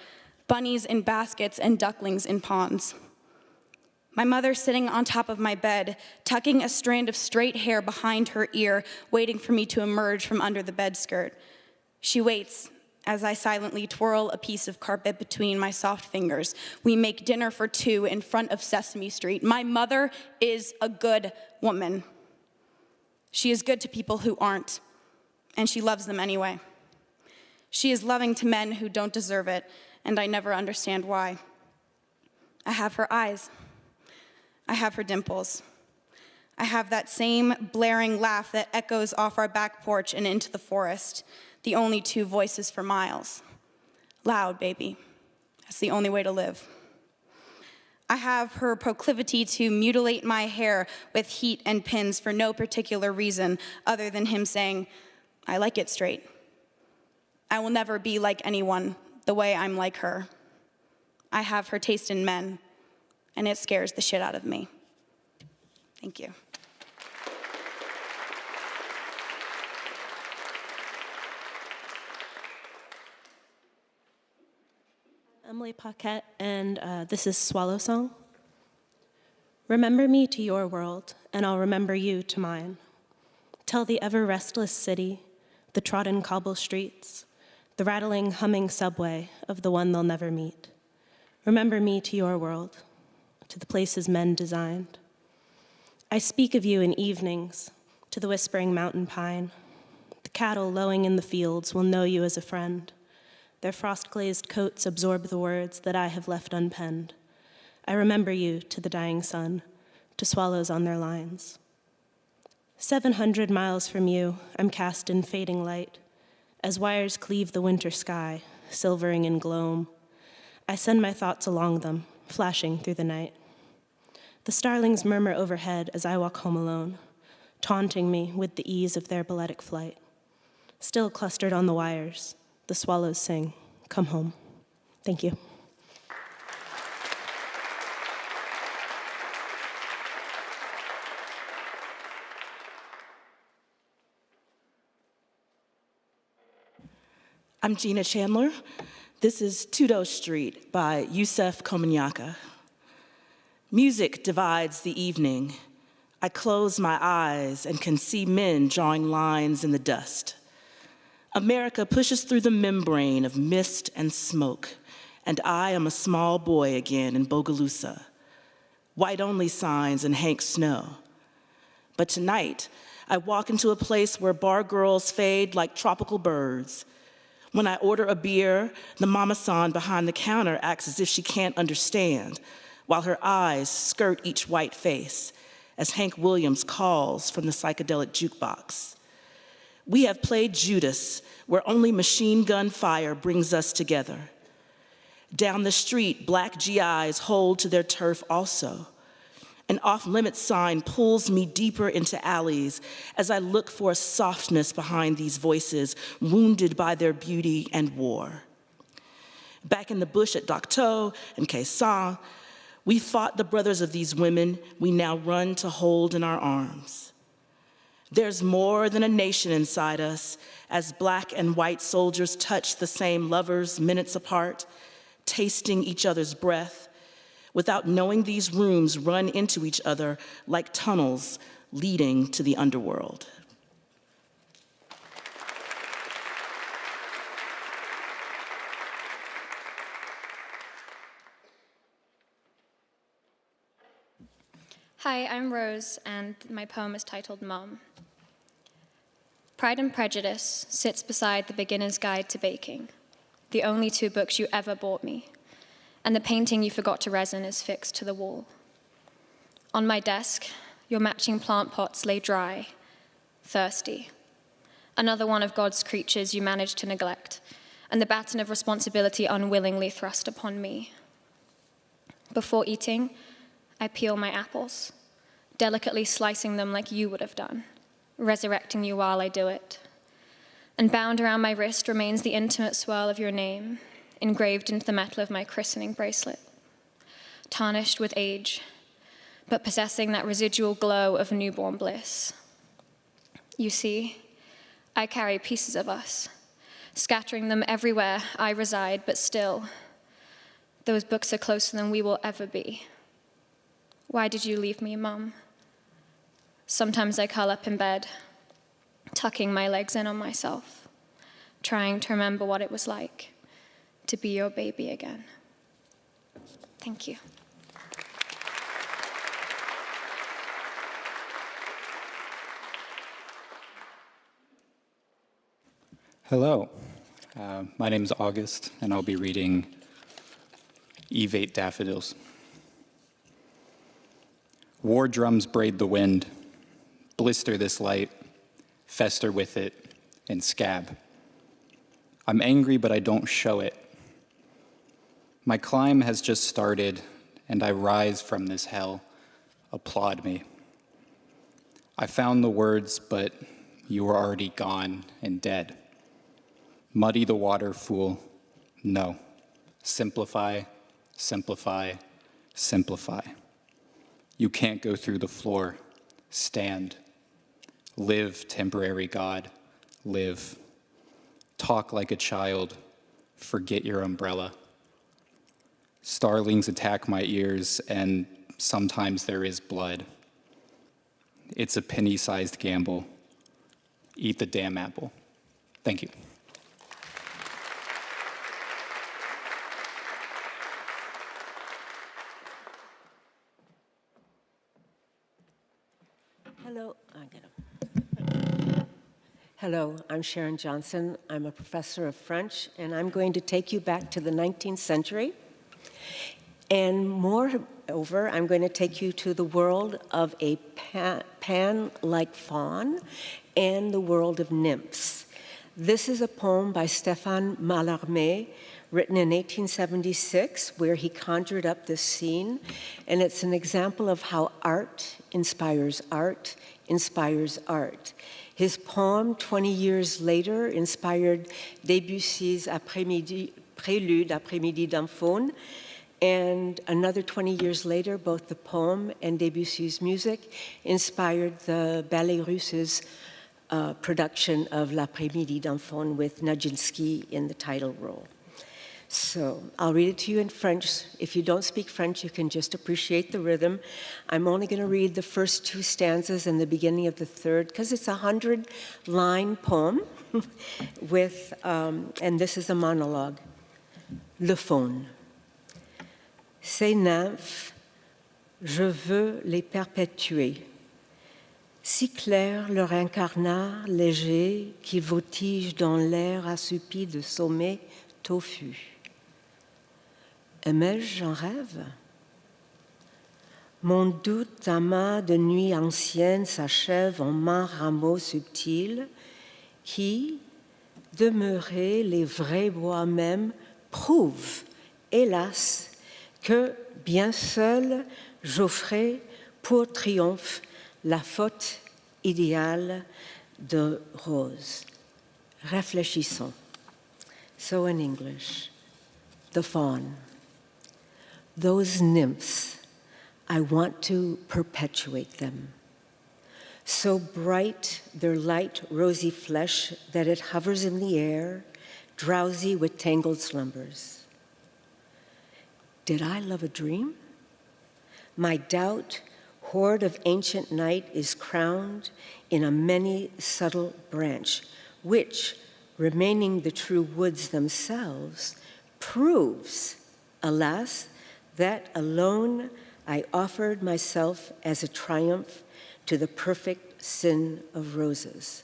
bunnies in baskets and ducklings in ponds. My mother sitting on top of my bed, tucking a strand of straight hair behind her ear, waiting for me to emerge from under the bedskirt. She waits as I silently twirl a piece of carpet between my soft fingers. We make dinner for two in front of Sesame Street. My mother is a good woman. She is good to people who aren't, and she loves them anyway. She is loving to men who don't deserve it, and I never understand why. I have her eyes. I have her dimples. I have that same blaring laugh that echoes off our back porch and into the forest, the only two voices for miles. Loud, baby. That's the only way to live. I have her proclivity to mutilate my hair with heat and pins for no particular reason other than him saying, I like it straight. I will never be like anyone the way I'm like her. I have her taste in men, and it scares the shit out of me. Thank you. Emily Paquette, and this is Swallow Song. Remember me to your world, and I'll remember you to mine. Tell the ever-restless city, the trodden cobble streets, the rattling, humming subway of the one they'll never meet. Remember me to your world, to the places men designed. I speak of you in evenings, to the whispering mountain pine. The cattle lowing in the fields will know you as a friend. Their frost-glazed coats absorb the words that I have left unpenned. I remember you to the dying sun, to swallows on their lines. 700 miles from you, I'm cast in fading light, as wires cleave the winter sky, silvering in gloam. I send my thoughts along them, flashing through the night. The starlings murmur overhead as I walk home alone, taunting me with the ease of their balletic flight. Still clustered on the wires, the swallows sing, "Come home." Thank you. I'm Gina Chandler. This is Tudo Street by Yusef Komunyakaa. Music divides the evening. I close my eyes and can see men drawing lines in the dust. America pushes through the membrane of mist and smoke, and I am a small boy again in Bogalusa. White-only signs and Hank Snow. But tonight, I walk into a place where bar girls fade like tropical birds. When I order a beer, the mama-san behind the counter acts as if she can't understand, while her eyes skirt each white face as Hank Williams calls from the psychedelic jukebox. We have played Judas, where only machine gun fire brings us together. Down the street, black GIs hold to their turf also. An off-limits sign pulls me deeper into alleys as I look for a softness behind these voices, wounded by their beauty and war. Back in the bush at Docteau and Quezon, we fought the brothers of these women we now run to hold in our arms. There's more than a nation inside us as black and white soldiers touch the same lovers minutes apart, tasting each other's breath, without knowing these rooms run into each other like tunnels leading to the underworld. Hi, I'm Rose, and my poem is titled Mom. Pride and Prejudice sits beside The Beginner's Guide to Baking, the only two books you ever bought me, and the painting you forgot to resin is fixed to the wall. On my desk, your matching plant pots lay dry, thirsty. Another one of God's creatures you managed to neglect, and the baton of responsibility unwillingly thrust upon me. Before eating, I peel my apples, delicately slicing them like you would have done, resurrecting you while I do it. And bound around my wrist remains the intimate swirl of your name, engraved into the metal of my christening bracelet, tarnished with age, but possessing that residual glow of newborn bliss. You see, I carry pieces of us, scattering them everywhere I reside, but still, those books are closer than we will ever be. Why did you leave me, Mom? Sometimes I curl up in bed, tucking my legs in on myself, trying to remember what it was like to be your baby again. Thank you. Hello, my name is August, and I'll be reading Eve Ate Daffodils. War drums braid the wind, blister this light, fester with it, and scab. I'm angry, but I don't show it. My climb has just started, and I rise from this hell. Applaud me. I found the words, but you were already gone and dead. Muddy the water, fool. No. Simplify, simplify, simplify. You can't go through the floor. Stand. Live, temporary God. Live. Talk like a child. Forget your umbrella. Starlings attack my ears, and sometimes there is blood. It's a penny-sized gamble. Eat the damn apple. Thank you. Hello, Hello, I'm Sharon Johnson. I'm a professor of French, and I'm going to take you back to the 19th century. And moreover, I'm going to take you to the world of a pan-like faun and the world of nymphs. This is a poem by Stéphane Mallarmé, written in 1876, where he conjured up this scene. And it's an example of how art inspires art, inspires art. His poem, 20 years later, inspired Debussy's Prélude, Après-midi d'un faune, and another 20 years later, both the poem and Debussy's music inspired the Ballet Russe's production of L'Après-midi d'un faune with Nijinsky in the title role. So I'll read it to you in French. If you don't speak French, you can just appreciate the rhythm. I'm only going to read the first two stanzas and the beginning of the third, because it's a 100-line poem with, and this is a monologue. Le faune. Ces nymphes, je veux les perpétuer. Si clair leur incarnat léger qu'ils voltigent dans l'air assoupi de sommets toffus. Aimais-je en rêve? Mon doute amas de nuit ancienne s'achève en mains rameaux subtils qui, demeurés les vrais bois mêmes, prouvent, hélas, que bien seul j'offrais pour triomphe la faute idéale de rose. Réfléchissons. So in English, the faun. Those nymphs, I want to perpetuate them. So bright their light rosy flesh that it hovers in the air, drowsy with tangled slumbers. Did I love a dream? My doubt, hoard of ancient night, is crowned in a many subtle branch, which, remaining the true woods themselves, proves, alas, that alone I offered myself as a triumph to the perfect sin of roses.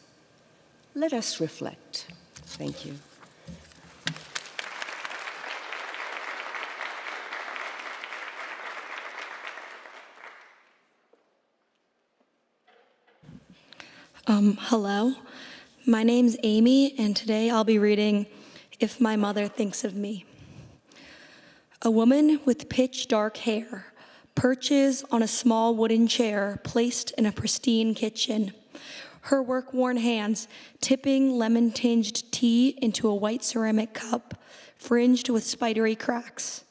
Let us reflect. Thank you. Hello, my name's Amy, and today I'll be reading If My Mother Thinks of Me. A woman with pitch dark hair perches on a small wooden chair placed in a pristine kitchen, her work-worn hands tipping lemon-tinged tea into a white ceramic cup fringed with spidery cracks,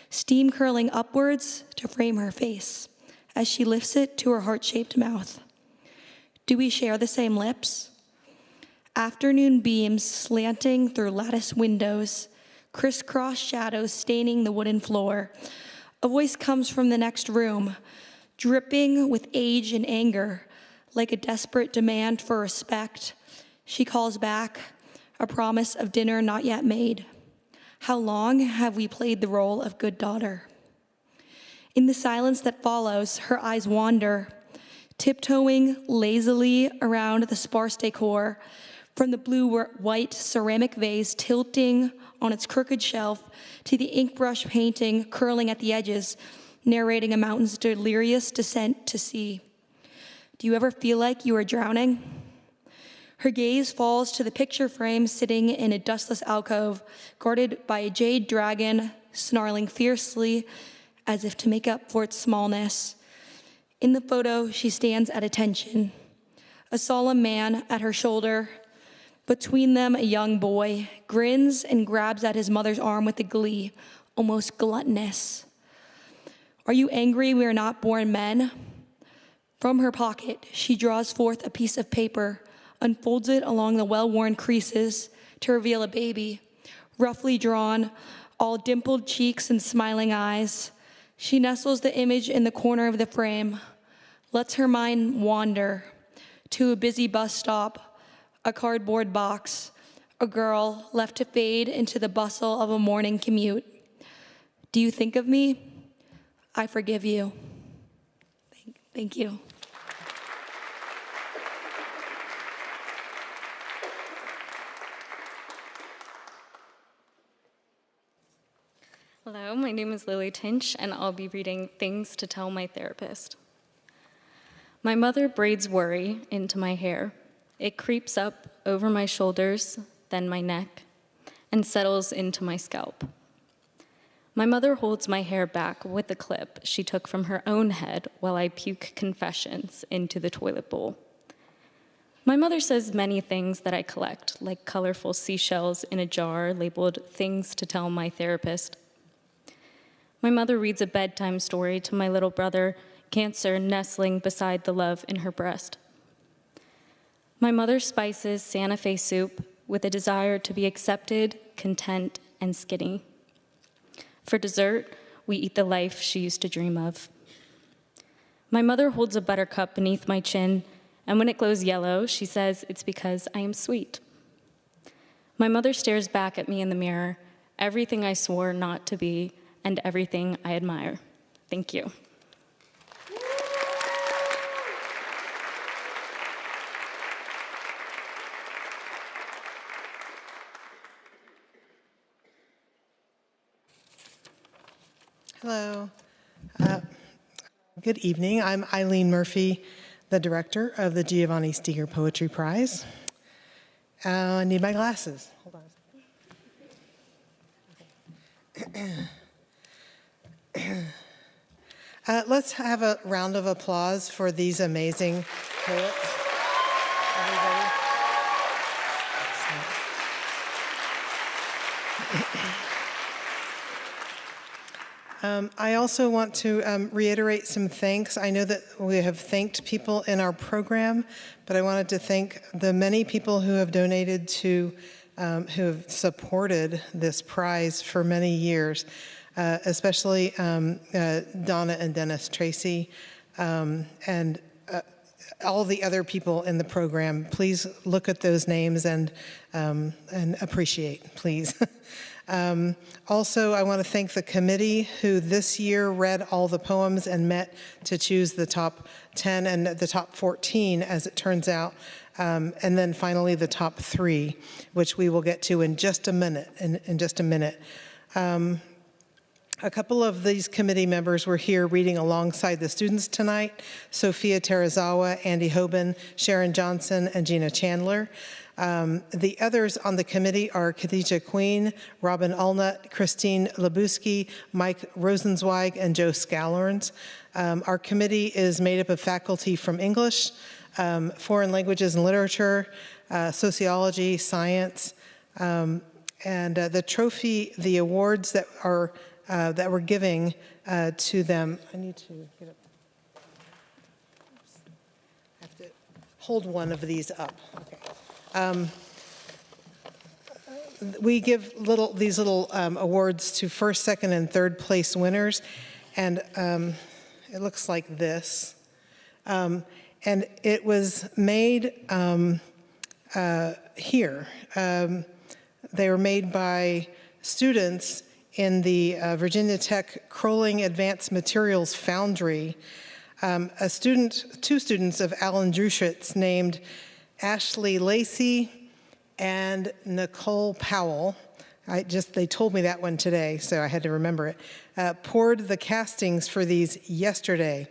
steam curling upwards to frame her face as she lifts it to her heart-shaped mouth. Do we share the same lips? Afternoon beams slanting through lattice windows, crisscross shadows staining the wooden floor. A voice comes from the next room, dripping with age and anger, like a desperate demand for respect. She calls back, a promise of dinner not yet made. How long have we played the role of good daughter? In the silence that follows, her eyes wander, tiptoeing lazily around the sparse decor, from the blue-white ceramic vase tilting on its crooked shelf to the ink brush painting curling at the edges, narrating a mountain's delirious descent to sea. Do you ever feel like you are drowning? Her gaze falls to the picture frame sitting in a dustless alcove, guarded by a jade dragon snarling fiercely as if to make up for its smallness. In the photo, she stands at attention, a solemn man at her shoulder. Between them, a young boy grins and grabs at his mother's arm with a glee, almost gluttonous. Are you angry we are not born men? From her pocket, she draws forth a piece of paper, unfolds it along the well-worn creases to reveal a baby, roughly drawn, all dimpled cheeks and smiling eyes. She nestles the image in the corner of the frame. lets her mind wander to a busy bus stop, a cardboard box, a girl left to fade into the bustle of a morning commute. Do you think of me? I forgive you. Thank you. Hello, my name is Lily Tinch, and I'll be reading Things to Tell My Therapist. My mother braids worry into my hair. It creeps up over my shoulders, then my neck, and settles into my scalp. My mother holds my hair back with a clip she took from her own head while I puke confessions into the toilet bowl. My mother says many things that I collect, like colorful seashells in a jar labeled Things to Tell My Therapist. My mother reads a bedtime story to my little brother, cancer nestling beside the love in her breast. My mother spices Santa Fe soup with a desire to be accepted, content, and skinny. For dessert, we eat the life she used to dream of. My mother holds a buttercup beneath my chin, and when it glows yellow, she says it's because I am sweet. My mother stares back at me in the mirror, everything I swore not to be, and everything I admire. Thank you. Hello. Good evening. I'm Eileen Murphy, the director of the Giovanni-Steger Poetry Prize. I need my glasses. Hold on a second. Let's have a round of applause for these amazing poets. Everybody. I also want to reiterate some thanks. I know that we have thanked people in our program, but I wanted to thank the many people who have donated to, who have supported this prize for many years, especially Donna and Dennis Tracy, and all the other people in the program. Please look at those names and appreciate, please. Also, I want to thank the committee who this year read all the poems and met to choose the top 10 and the top 14, as it turns out, and then finally the top 3, which we will get to in just a minute. A couple of these committee members were here reading alongside the students tonight: Sophia Terazawa, Andy Hoban, Sharon Johnson, and Gina Chandler. The others on the committee are Khadija Queen, Robin Allnut, Christine Labuski, Mike Rosenzweig, and Joe Scallorns. Our committee is made up of faculty from English, foreign languages and literature, sociology, science, and the trophy, the awards that we're giving to them. I need to get up. I have to hold one of these up. Okay. We give these little awards to first, second, and third place winners, and it looks like this. And it was made here. They were made by students in the Virginia Tech Crowling Advanced Materials Foundry. Two students of Alan Druschitz named Ashley Lacey and Nicole Powell, they told me that one today, so I had to remember it, poured the castings for these yesterday,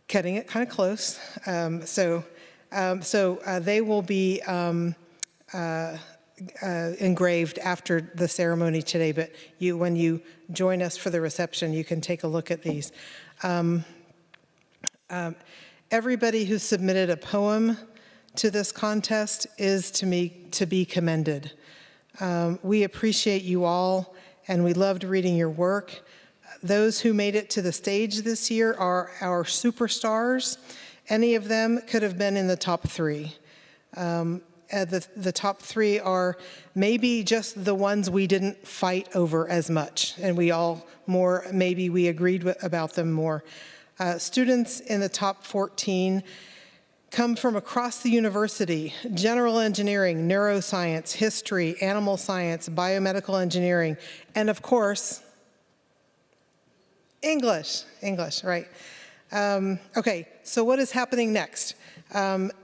cutting it kind of close. So they will be engraved after the ceremony today, but when you join us for the reception, you can take a look at these. Everybody who submitted a poem to this contest is to be commended. We appreciate you all, and we loved reading your work. Those who made it to the stage this year are our superstars. Any of them could have been in the top 3. The top 3 are maybe just the ones we didn't fight over as much, and maybe we agreed about them more. Students in the top 14 come from across the university: general engineering, neuroscience, history, animal science, biomedical engineering, and of course, English, right. Okay, so what is happening next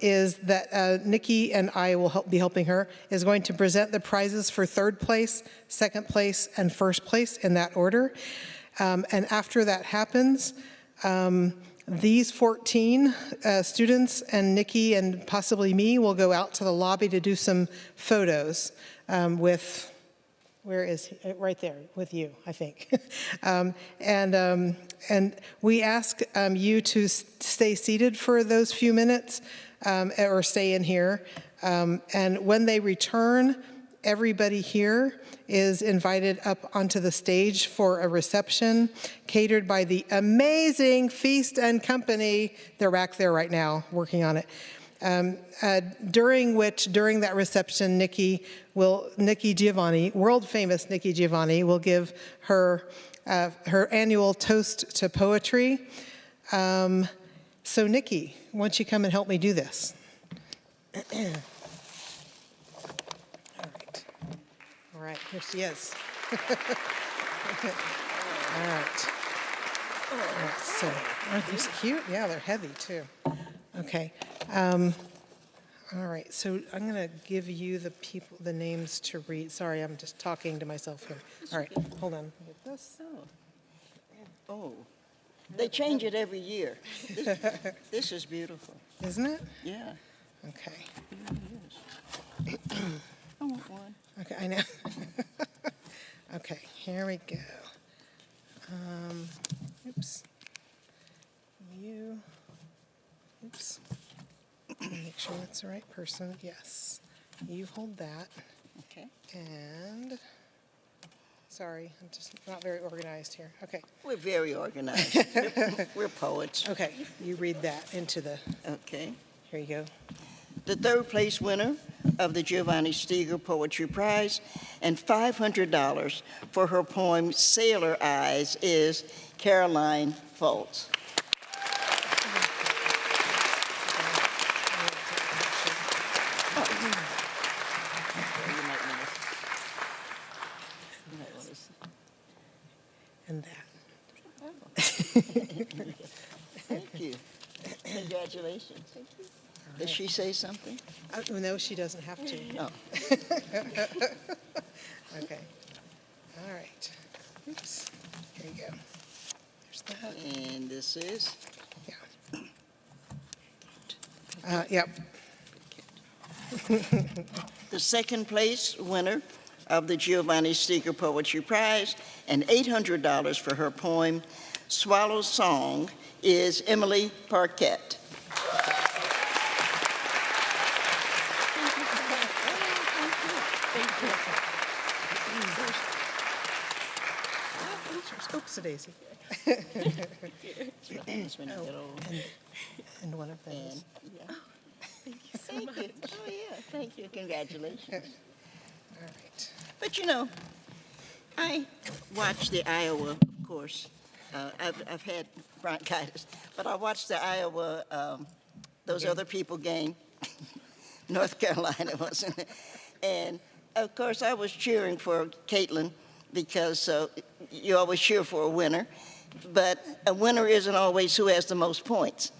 is that Nikki and I will be helping her, is going to present the prizes for third place, second place, and first place in that order. And after that happens, these 14 students and Nikki and possibly me will go out to the lobby to do some photos with, where is he? Right there with you, I think. And we ask you to stay seated for those few minutes or stay in here. And when they return, everybody here is invited up onto the stage for a reception catered by the amazing Feast and Company. They're back there right now working on it. During that reception, Nikki Giovanni, world famous Nikki Giovanni, will give her annual toast to poetry. So Nikki, why don't you come and help me do this? All right, here she is. All right, so aren't these cute? Yeah, they're heavy too. Okay. All right, so I'm going to give you the names to read. Sorry, I'm just talking to myself here. All right, hold on. Get this. Oh, they change it every year. This is beautiful. Isn't it? Yeah. Okay. It is. I want one. Okay, I know. Okay, here we go. Oops. Oops. Make sure that's the right person. Yes. You hold that. Okay. And, sorry, I'm just not very organized here. Okay. We're very organized. We're poets. Okay, you read that into the... Okay. Here you go. The third place winner of the Giovanni-Steger Poetry Prize and $500 for her poem Sailor Eyes is Caroline Foltz. And that. Thank you. Congratulations. Thank you. Does she say something? No, she doesn't have to. Oh. Okay. All right. Oops. Here you go. There's that. And this is? Yep. The second place winner of the Giovanni-Steger Poetry Prize and $800 for her poem Swallow Song is Emily Parquette. Oopsie-daisy. And one of them is... Thank you so much. Oh, yeah, thank you. Congratulations. All right. But you know, I watched the Iowa, of course. I've had bronchitis, but I watched the Iowa, those other people game. North Carolina, wasn't it? And of course, I was cheering for Caitlin because you always cheer for a winner, but a winner isn't always who has the most points.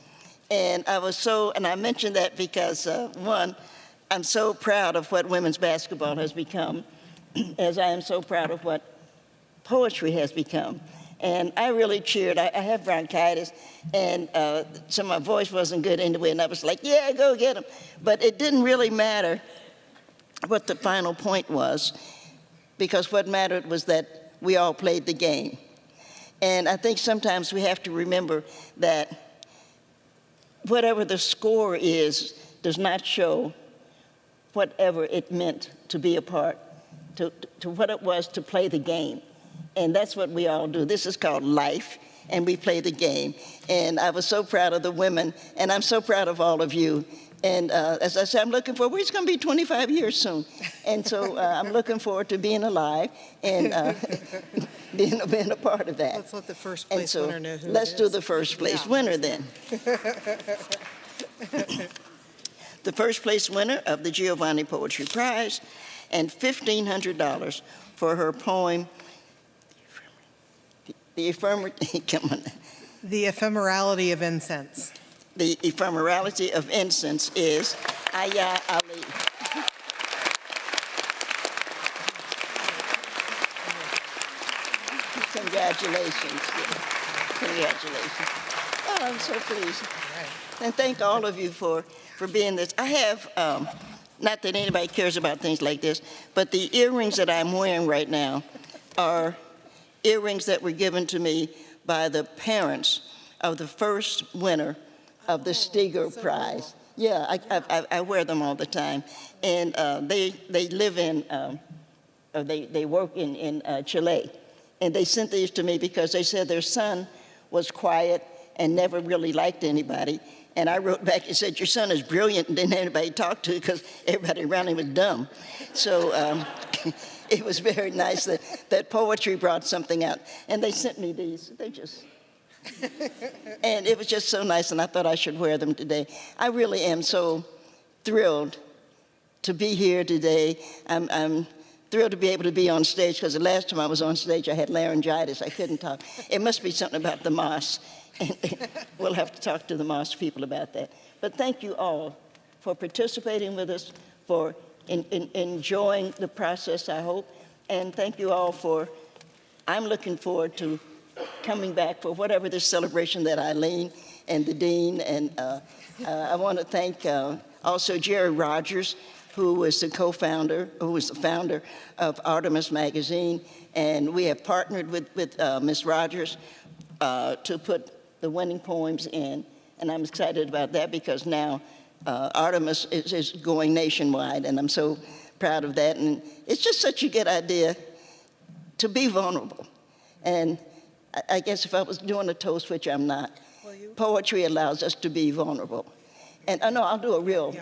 And I mentioned that because, one, I'm so proud of what women's basketball has become, as I am so proud of what poetry has become. And I really cheered. I have bronchitis, and so my voice wasn't good anyway, and I was like, yeah, go get them. But it didn't really matter what the final point was, because what mattered was that we all played the game. And I think sometimes we have to remember that whatever the score is does not show whatever it meant to be a part, to what it was to play the game. And that's what we all do. This is called life, and we play the game. And I was so proud of the women, and I'm so proud of all of you. And as I said, we're going to be 25 years soon. And so I'm looking forward to being alive. And being a part of that. Let's let the first And place so winner know who it let's do is. the first place Yeah. winner then. The first place winner of the Giovanni Poetry Prize, and $1,500 for her poem, The Ephemerality of Incense. The Ephemerality of Incense is Aya Ali. Congratulations. Congratulations. Oh, I'm so pleased. And thank all of you for being this. I have, not that anybody cares about things like this, but the earrings that I'm wearing right now are earrings that were given to me by the parents of the first winner of the Steger Prize. Yeah, I wear them all the time. And they live in, or they work in Chile. And they sent these to me because they said their son was quiet and never really liked anybody. And I wrote back and said, your son is brilliant and didn't have anybody to talk to because everybody around him was dumb. So it was very nice that poetry brought something out. And they sent me these. They just, and it was just so nice, and I thought I should wear them today. I really am so thrilled to be here today. I'm thrilled to be able to be on stage, because the last time I was on stage, I had laryngitis. I couldn't talk. It must be something about the moss. We'll have to talk to the moss people about that. But thank you all for participating with us, for enjoying the process, I hope. And thank you all for, I'm looking forward to coming back for whatever this celebration that Eileen and the Dean, and I want to thank also Jerry Rogers, who was the co-founder, who was the founder of Artemis Magazine, and we have partnered with Ms. Rogers to put the winning poems in, and I'm excited about that because now Artemis is going nationwide, and I'm so proud of that, and it's just such a good idea to be vulnerable. And I guess if I was doing a toast, which I'm not, poetry allows us to be vulnerable. And I know I'll do a real,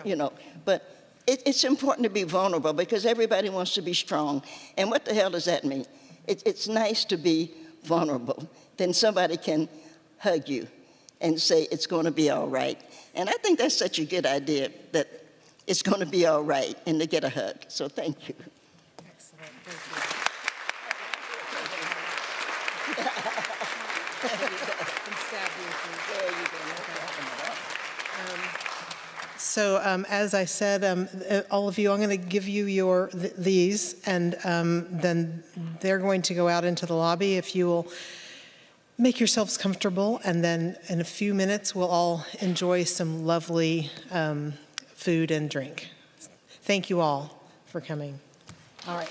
but it's important to be vulnerable because everybody wants to be strong. And what the hell does that mean? It's nice to be vulnerable. Then somebody can hug you and say it's going to be all right. And I think that's such a good idea, that it's going to be all right, and to get a hug. So thank you. Excellent. So as I said, all of you, I'm going to give you these, and then they're going to go out into the lobby. If you will make yourselves comfortable, and then in a few minutes, we'll all enjoy some lovely food and drink. Thank you all for coming. All right.